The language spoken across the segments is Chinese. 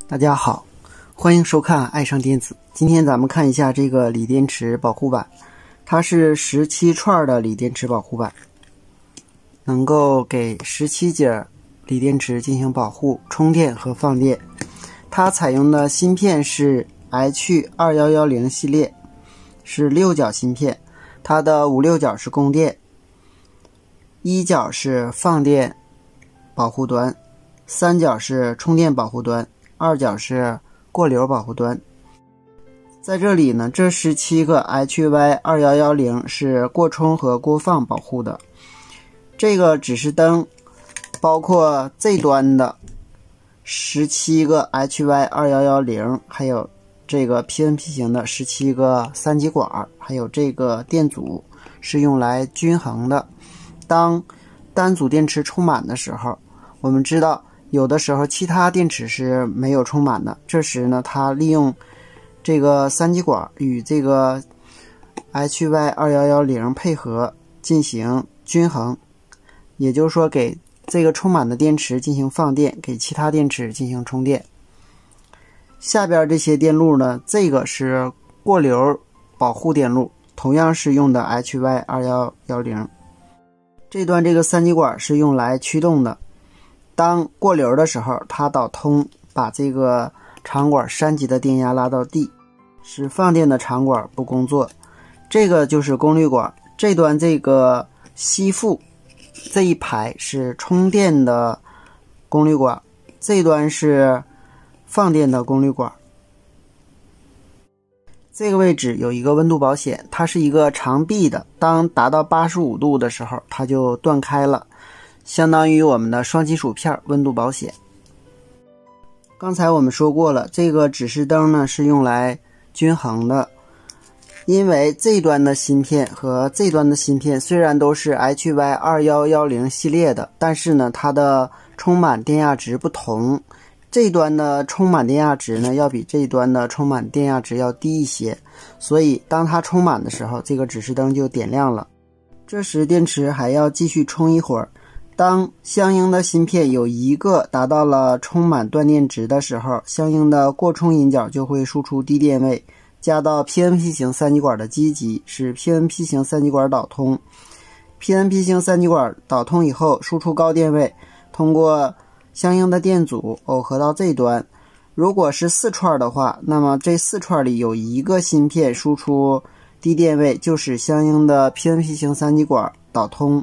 大家好，欢迎收看爱上电子。今天咱们看一下这个锂电池保护板，它是17串的锂电池保护板，能够给17节锂电池进行保护、充电和放电。它采用的芯片是 H2110 系列，是6角芯片，它的5、6角是供电，1角是放电保护端，3角是充电保护端，2角是过流保护端。在这里呢，这17个 HY2110 是过充和过放保护的。这个指示灯包括这端的17个 HY2110， 还有这个 PNP 型的17个3极管，还有这个电阻是用来均衡的。当单组电池充满的时候，我们知道有的时候其他电池是没有充满的，这时呢，它利用这个3极管与这个 HY2110 配合进行均衡，也就是说给这个充满的电池进行放电，给其他电池进行充电。下边这些电路呢，这个是过流保护电路，同样是用的 HY2110。这端这个3极管是用来驱动的，当过流的时候，它导通把这个长管3级的电压拉到地，使放电的长管不工作。这个就是功率管，这端这个吸附这一排是充电的功率管，这端是放电的功率管。这个位置有一个温度保险，它是一个长臂的，当达到85度的时候它就断开了，相当于我们的双极薯片温度保险。刚才我们说过了，这个指示灯呢是用来均衡的，因为这端的芯片和这端的芯片虽然都是 HY2110 系列的，但是呢它的充满电压值不同，这端的充满电压值呢要比这端的充满电压值要低一些，所以当它充满的时候，这个指示灯就点亮了。这时电池还要继续充一会儿，当相应的芯片有一个达到了充满断电值的时候，相应的过充引脚就会输出低电位，加到 PNP 型3极管的基极，使 PNP 型3极管导通。PNP 型3极管导通以后，输出高电位，通过相应的电阻耦合到这端。如果是4串的话，那么这4串里有一个芯片输出低电位，就使相应的 PNP 型3极管导通，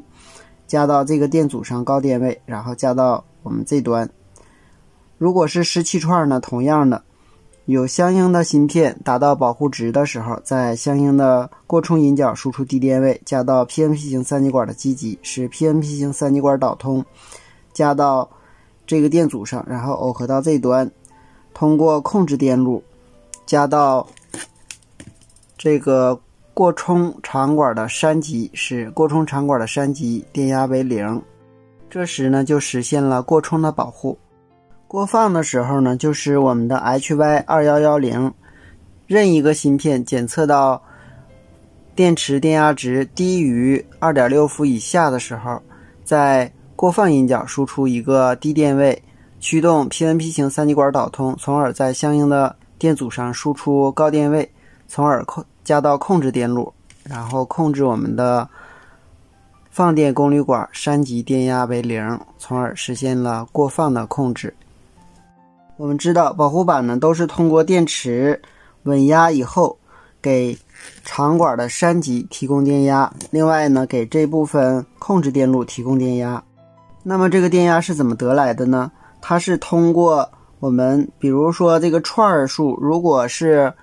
加到这个电阻上高电位，然后加到我们这端。如果是17串呢，同样的，有相应的芯片达到保护值的时候，在相应的过充引脚输出低电位，加到 PNP 型3极管的基极，使 PNP 型3极管导通，加到这个电阻上，然后耦合到这端，通过控制电路加到这个过充长管的3极，使过充长管的3极电压为0，这时呢就实现了过充的保护。过放的时候呢，就是我们的 HY2110 任一个芯片检测到电池电压值低于 2.6 伏以下的时候，在过放引脚输出一个低电位，驱动 PNP 型3极管导通，从而在相应的电阻上输出高电位，从而加到控制电路，然后控制我们的放电功率管3极电压为0，从而实现了过放的控制。我们知道保护板呢都是通过电池稳压以后给长管的3极提供电压，另外呢给这部分控制电路提供电压。那么这个电压是怎么得来的呢？它是通过我们比如说这个串数，如果是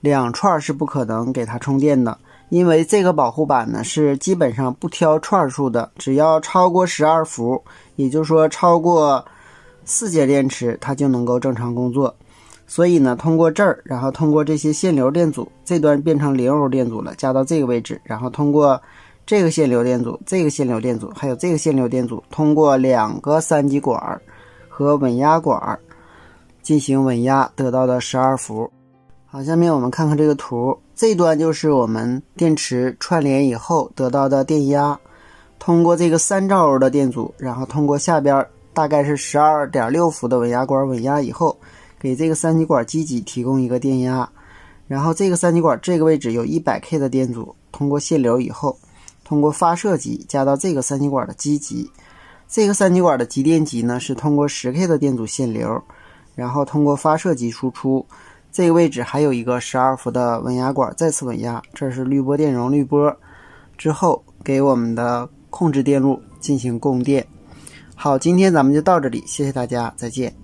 2串是不可能给它充电的，因为这个保护板呢是基本上不挑串数的，只要超过12伏，也就是说超过4节电池它就能够正常工作。所以呢通过这儿，然后通过这些限流电阻，这端变成0欧电阻了，加到这个位置，然后通过这个限流电阻，这个限流电阻，还有这个限流电阻，通过2个3极管和稳压管进行稳压得到的12伏。好，下面我们看看这个图，这端就是我们电池串联以后得到的电压，通过这个3兆欧的电阻，然后通过下边大概是 12.6 伏的稳压管稳压以后，给这个三极管机极提供一个电压，然后这个三极管这个位置有 100K 的电阻，通过线流以后，通过发射极加到这个三极管的基极，这个三极管的极电极呢是通过 10K 的电阻线流，然后通过发射极输出，这个位置还有一个12伏的稳压管再次稳压，这是滤波电容滤波，之后给我们的控制电路进行供电。好，今天咱们就到这里，谢谢大家，再见。